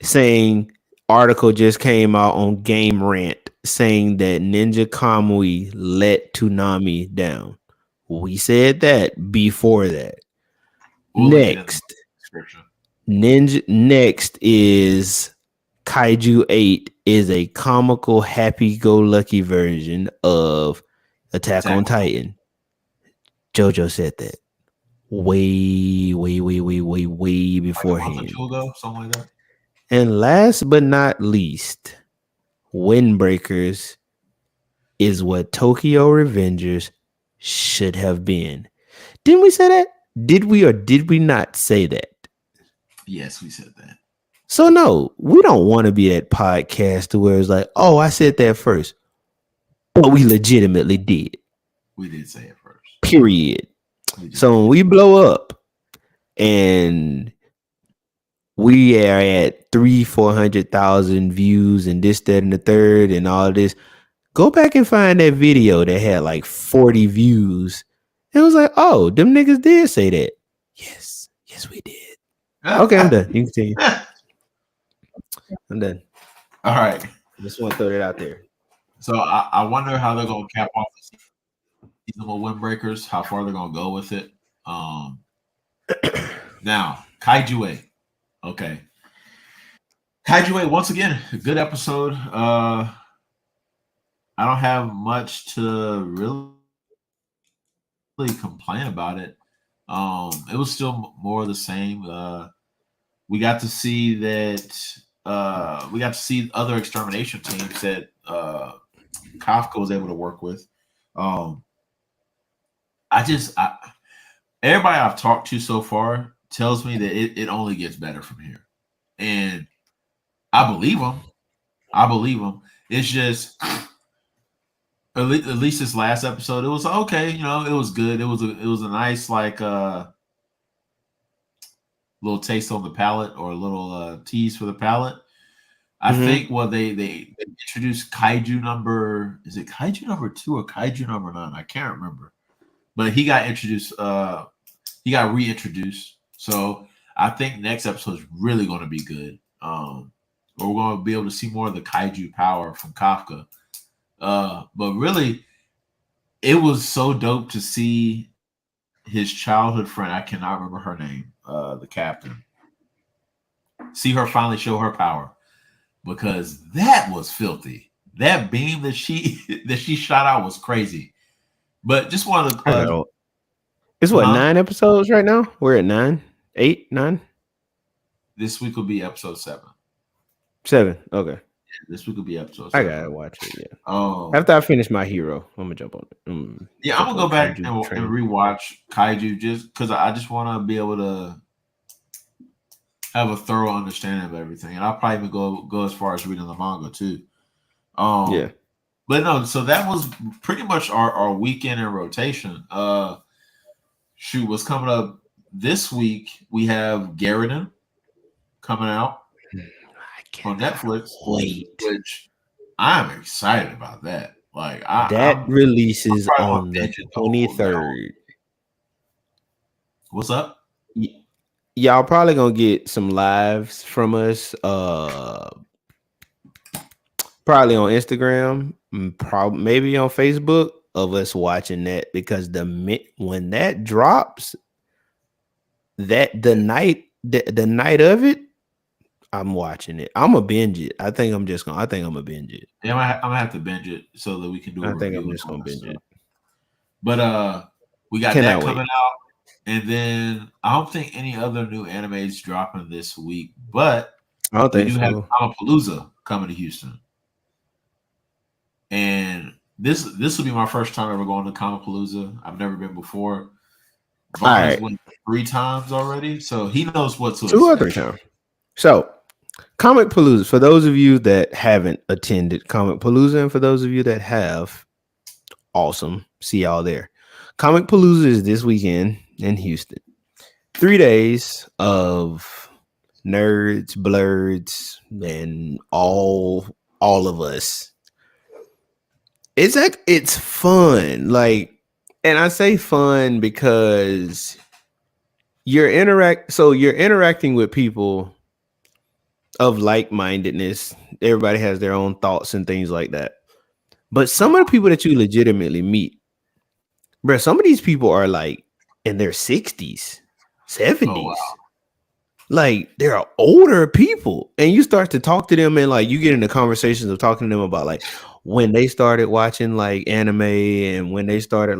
saying article just came out on Game Rant saying that Ninja Kamui let Toonami down. We said that before that. We'll link it in the Next, description. Next is Kaiju 8 is a comical happy-go-lucky version of Attack on Attack on Titan. JoJo said that way like a month or beforehand. two ago, something like that. And last but not least, Windbreakers is what Tokyo Revengers should have been. Didn't we say that? Did we or did we not say that? Yes, we said that. So no, we don't want to be that podcast to where it's like, oh, I said that first. But we legitimately did. We did say it first. Period. We just So when we blow up and we are at 400,000 views and this, that, and the third and all this, go back and find that video that had like 40 views. It was like, oh, them niggas did say that. Yes, we did. Okay, I'm done. You can continue. I'm done. All right. Just want to throw that out there. So I wonder how they're going to cap off the season with Windbreakers, how far they're going to go with it. Now, Kaiju 8. Okay. Kaiju 8, once again, a good episode. I don't have much to really complain about it. It was still more of the same. We got to see that we got to see other extermination teams that Kafka was able to work with. Everybody I've talked to so far tells me that it only gets better from here, and I believe them. It's just at least this last episode, it was okay. You know, it was good. It was a nice like little taste on the palate or a little tease for the palate. I think they introduced Kaiju number, is it Kaiju number 2 or Kaiju number 9? I can't remember. But he got introduced he got reintroduced. So I think next episode is really going to be good. We're going to be able to see more of the Kaiju power from Kafka. But really, it was so dope to see his childhood friend. I cannot remember her name, the captain. See her finally show her power because that was filthy. That beam that she shot out was crazy. But just one of I the know. It's what, 9 episodes right now? We're at 9, 8, 9? This week will be episode 7. 7. Okay. This week will be episode 7. I 7. gotta watch it. Yeah. After I finish My Hero, I'm gonna jump on it. Yeah, I'm gonna go back and rewatch Kaiju just because I just want to be able to have a thorough understanding of everything, and I'll probably even go as far as reading the manga too. Yeah. But no, so that was pretty much our weekend in rotation. Shoot, what's coming up this week? We have Garridan coming out I on cannot Netflix, wait. which I'm excited about that. Like That I'm releases probably gonna on the binge it the whole that whole. 23rd. What's up? Y'all probably gonna get some lives from us. Probably on Instagram, probably maybe on Facebook of us watching that because when that drops, that the night of it, I'm watching it. I'm gonna binge it. I think I'm gonna binge it. Yeah, I'm gonna have to binge it so that we can do a I think review I'm and just all gonna that binge stuff. it. But we got that Cannot coming wait. out, and then I don't think any other new animes dropping this week, but I don't we think do have so. Palooza coming to Houston, and this will be my first time ever going to Palooza. I've never been before. All Vaughn has right, went 3 times already, so he knows what to 2 or 3 expect. times. So Comic Palooza, for those of you that haven't attended Comic Palooza, and for those of you that have, awesome. See y'all there. Comic Palooza is this weekend in Houston. 3 days of nerds, blurs, and all of us. It's fun. Like, and I say fun because you're interacting with people of like-mindedness. Everybody has their own thoughts and things like that. But some of the people that you legitimately meet, bro, some of these people are like in their 60s, Oh 70s. wow! Like they're older people. And you start to talk to them and like you get into conversations of talking to them about like when they started watching like anime and when they started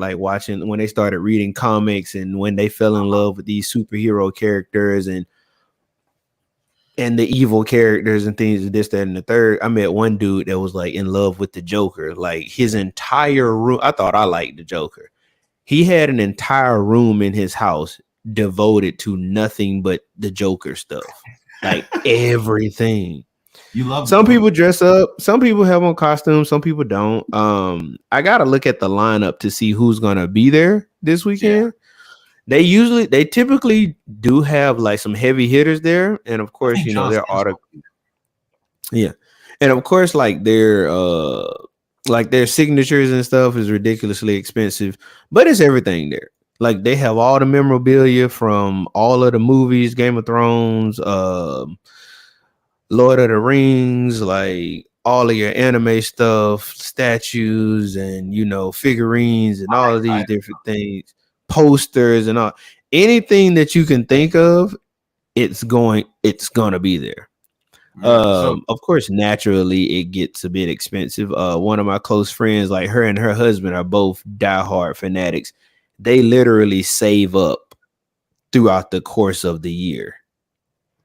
reading comics and when they fell in love with these superhero characters and the evil characters and things, this, that, and the third. I met one dude that was like in love with the Joker. Like his entire room. I thought I liked the Joker. He had an entire room in his house devoted to nothing but the Joker stuff. Like everything. You love the Some Joker. people dress up, some people have on costumes, some people don't. I gotta look at the lineup to see who's gonna be there this Yeah, weekend. They typically do have like some heavy hitters there, and of I course, think you know, John their Cena's auto, gonna be yeah, and of course, like their signatures and stuff is ridiculously expensive, but it's everything there. Like they have all the memorabilia from all of the movies, Game of Thrones, Lord of the Rings, like all of your anime stuff, statues, and you know, figurines, and all of these excited. different things, posters, and all anything that you can think of. It's gonna be there. Yeah. So Of course, naturally, it gets a bit expensive. One of my close friends, like her and her husband, are both diehard fanatics. They literally save up throughout the course of the year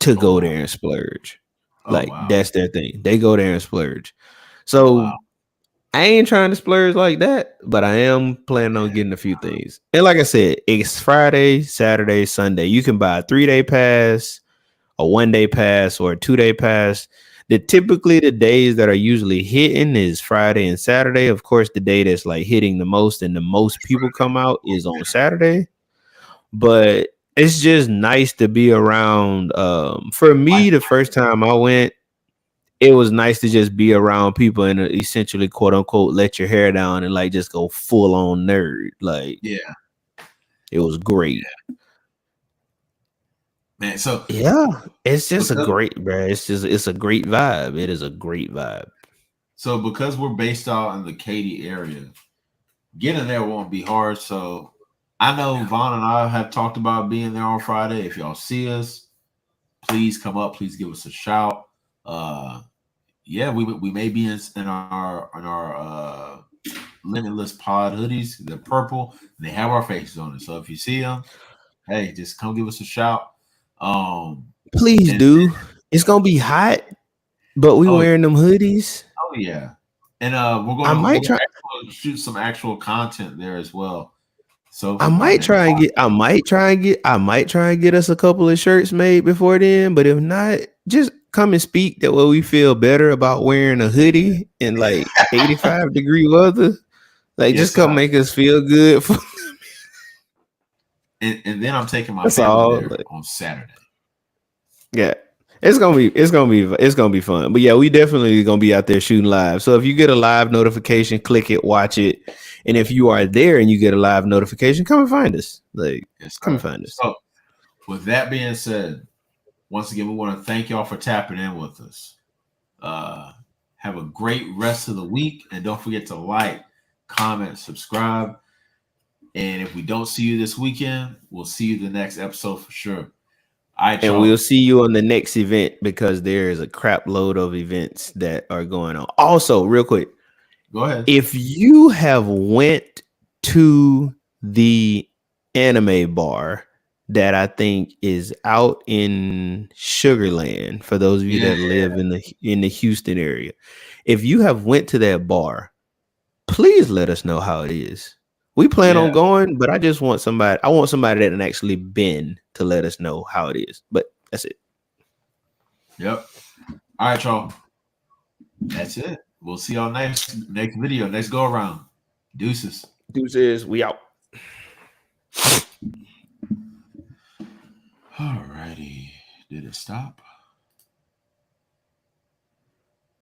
to oh go wow. there and splurge. Oh Like wow. that's their thing. They go there and splurge. Oh wow. So I ain't trying to splurge like that, but I am planning on getting a few things. And like I said, it's Friday, Saturday, Sunday. You can buy a 3-day pass, a 1-day pass, or a 2-day pass. Typically the days that are usually hitting is Friday and Saturday. Of course, the day that's like hitting the most and the most people come out is on Saturday. But it's just nice to be around. For Like, me, the first time I went, it was nice to just be around people and essentially quote unquote let your hair down and like just go full on nerd. Like yeah, it was great. man. So Yeah, it's just a because great, bro. It's a great vibe. It is a great vibe. because we're based out in the Katy area, getting there won't be hard. So I know Vaughn and I have talked about being there on Friday. If y'all see us, please come up. Please give us a shout. Uh, yeah, we may be in our Limitless Pod hoodies. They're purple and they have our faces on it. So if you see them, hey, just come give us a shout. Um, Please and do. It's gonna be hot, but we oh wearing them hoodies. oh yeah, and I we're might gonna try. shoot some actual content there as well. So I might try and get us a couple of shirts made before then. But if not, just come and speak. That way we feel better about wearing a hoodie in like 85-degree weather. Like, yes, just come sir. make us feel good. And then I'm taking my That's family all. there Like, on Saturday. yeah. It's gonna be fun. But yeah, we definitely gonna be out there shooting live. So if you get a live notification, click it, watch it. And if you are there and you get a live notification, come and find us. Like, Yes, come and sir. find us. So with that being said, once again, we want to thank y'all for tapping in with us. Have a great rest of the week, and don't forget to like, comment, subscribe. And if we don't see you this weekend, we'll see you the next episode for sure. All right, And y'all. we'll see you on the next event because there is a crap load of events that are going on. Also, real quick, Go ahead. if you have went to the anime bar that I think is out in Sugarland, for those of you that live in the Houston area, if you have went to that bar, please let us know how it is. We plan on going, but I just want somebody. I want somebody that actually been to let us know how it is. But that's it. Yep. All right, y'all. That's it. We'll see y'all next video, next go around. Deuces. Deuces, we out. Alrighty. Did it stop?